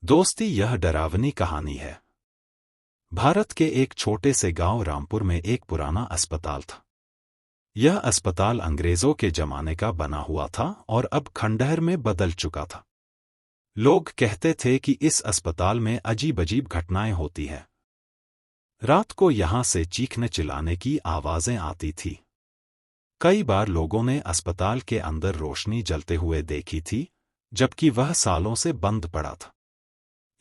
दोस्ती यह डरावनी कहानी है। भारत के एक छोटे से गांव रामपुर में एक पुराना अस्पताल था। यह अस्पताल अंग्रेजों के जमाने का बना हुआ था और अब खंडहर में बदल चुका था। लोग कहते थे कि इस अस्पताल में अजीब अजीब घटनाएं होती हैं। रात को यहां से चीखने चिल्लाने की आवाजें आती थी। कई बार लोगों ने अस्पताल के अंदर रोशनी जलते हुए देखी थी, जबकि वह सालों से बंद पड़ा था।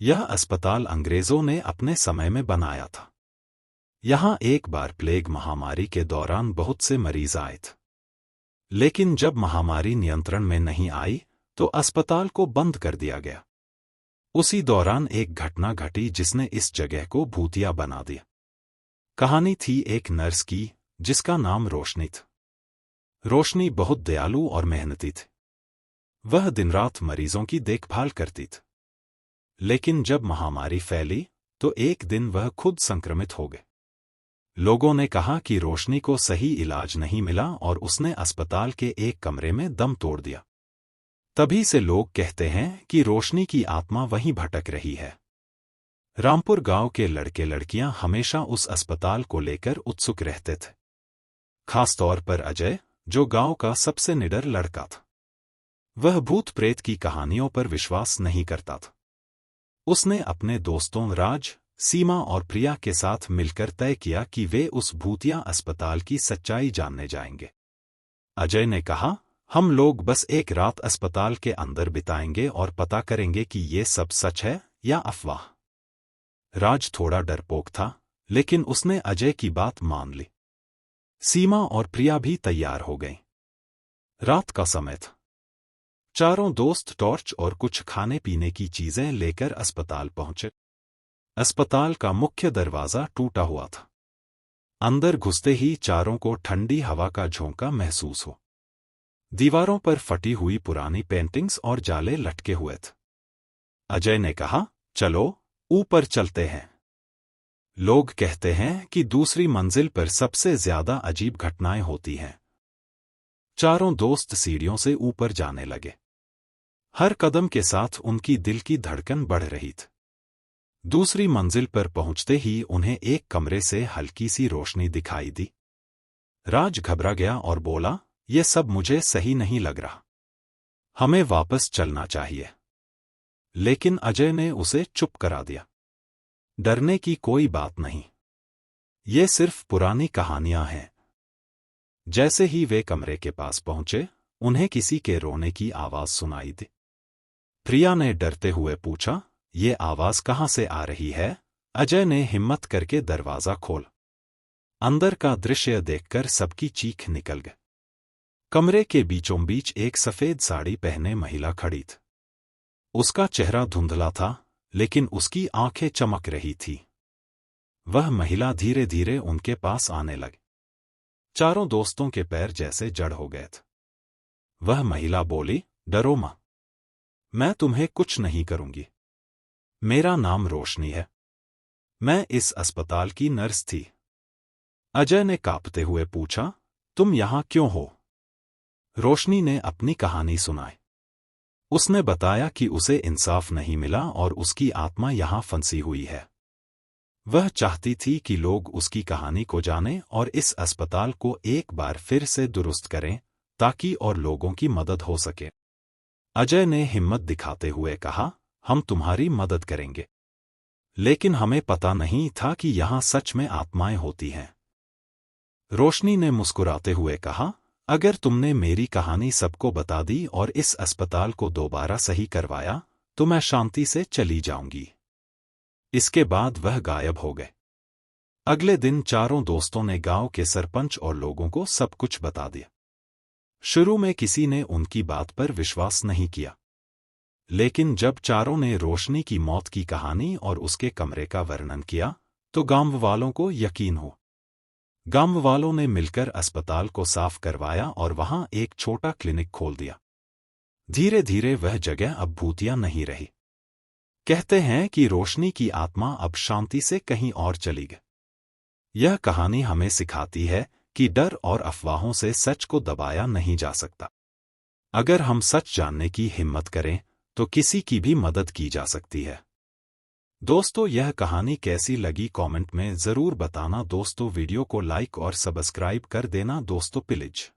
यह अस्पताल अंग्रेजों ने अपने समय में बनाया था। यहां एक बार प्लेग महामारी के दौरान बहुत से मरीज आए थे। लेकिन जब महामारी नियंत्रण में नहीं आई तो अस्पताल को बंद कर दिया गया। उसी दौरान एक घटना घटी जिसने इस जगह को भूतिया बना दिया। कहानी थी एक नर्स की जिसका नाम रोशनी था। रोशनी बहुत दयालु और मेहनती थी। वह दिन रात मरीजों की देखभाल करती थी। लेकिन जब महामारी फैली तो एक दिन वह खुद संक्रमित हो गए। लोगों ने कहा कि रोशनी को सही इलाज नहीं मिला और उसने अस्पताल के एक कमरे में दम तोड़ दिया। तभी से लोग कहते हैं कि रोशनी की आत्मा वहीं भटक रही है। रामपुर गांव के लड़के लड़कियां हमेशा उस अस्पताल को लेकर उत्सुक रहते थे। खासतौर पर अजय, जो गांव का सबसे निडर लड़का था। वह भूत प्रेत की कहानियों पर विश्वास नहीं करता था। उसने अपने दोस्तों राज, सीमा और प्रिया के साथ मिलकर तय किया कि वे उस भूतिया अस्पताल की सच्चाई जानने जाएंगे। अजय ने कहा, हम लोग बस एक रात अस्पताल के अंदर बिताएंगे और पता करेंगे कि ये सब सच है या अफवाह। राज थोड़ा डरपोक था, लेकिन उसने अजय की बात मान ली। सीमा और प्रिया भी तैयार हो गईं। रात का समय था। चारों दोस्त टॉर्च और कुछ खाने पीने की चीजें लेकर अस्पताल पहुंचे। अस्पताल का मुख्य दरवाजा टूटा हुआ था। अंदर घुसते ही चारों को ठंडी हवा का झोंका महसूस हो। दीवारों पर फटी हुई पुरानी पेंटिंग्स और जाले लटके हुए थे। अजय ने कहा, चलो ऊपर चलते हैं। लोग कहते हैं कि दूसरी मंजिल पर सबसे ज्यादा अजीब घटनाएं होती हैं। चारों दोस्त सीढ़ियों से ऊपर जाने लगे। हर कदम के साथ उनकी दिल की धड़कन बढ़ रही थी। दूसरी मंजिल पर पहुंचते ही उन्हें एक कमरे से हल्की सी रोशनी दिखाई दी। राज घबरा गया और बोला, यह सब मुझे सही नहीं लग रहा। हमें वापस चलना चाहिए। लेकिन अजय ने उसे चुप करा दिया। डरने की कोई बात नहीं। ये सिर्फ पुरानी कहानियां हैं। जैसे ही वे कमरे के पास पहुंचे, उन्हें किसी के रोने की आवाज सुनाई दी। प्रिया ने डरते हुए पूछा, ये आवाज कहां से आ रही है? अजय ने हिम्मत करके दरवाजा खोला। अंदर का दृश्य देखकर सबकी चीख निकल गई। कमरे के बीचों बीच एक सफेद साड़ी पहने महिला खड़ी थी। उसका चेहरा धुंधला था, लेकिन उसकी आंखें चमक रही थी। वह महिला धीरे धीरे उनके पास आने लगी। चारों दोस्तों के पैर जैसे जड़ हो गए थे। वह महिला बोली, डरो मत। मैं तुम्हें कुछ नहीं करूंगी। मेरा नाम रोशनी है। मैं इस अस्पताल की नर्स थी। अजय ने कांपते हुए पूछा, तुम यहां क्यों हो? रोशनी ने अपनी कहानी सुनाई। उसने बताया कि उसे इंसाफ नहीं मिला और उसकी आत्मा यहां फंसी हुई है। वह चाहती थी कि लोग उसकी कहानी को जानें और इस अस्पताल को एक बार फिर से दुरुस्त करें, ताकि और लोगों की मदद हो सके। अजय ने हिम्मत दिखाते हुए कहा, हम तुम्हारी मदद करेंगे। लेकिन हमें पता नहीं था कि यहां सच में आत्माएं होती हैं। रोशनी ने मुस्कुराते हुए कहा, अगर तुमने मेरी कहानी सबको बता दी और इस अस्पताल को दोबारा सही करवाया, तो मैं शांति से चली जाऊंगी। इसके बाद वह गायब हो गए। अगले दिन चारों दोस्तों ने गांव के सरपंच और लोगों को सब कुछ बता दिया। शुरू में किसी ने उनकी बात पर विश्वास नहीं किया। लेकिन जब चारों ने रोशनी की मौत की कहानी और उसके कमरे का वर्णन किया, तो गांव वालों को यकीन हो। गांव वालों ने मिलकर अस्पताल को साफ करवाया और वहां एक छोटा क्लिनिक खोल दिया। धीरे धीरे वह जगह अब भूतिया नहीं रही। कहते हैं कि रोशनी की आत्मा अब शांति से कहीं और चली गई। यह कहानी हमें सिखाती है कि डर और अफवाहों से सच को दबाया नहीं जा सकता। अगर हम सच जानने की हिम्मत करें, तो किसी की भी मदद की जा सकती है। दोस्तों यह कहानी कैसी लगी कमेंट में ज़रूर बताना दोस्तों वीडियो को लाइक और सब्सक्राइब कर देना दोस्तों प्लीज।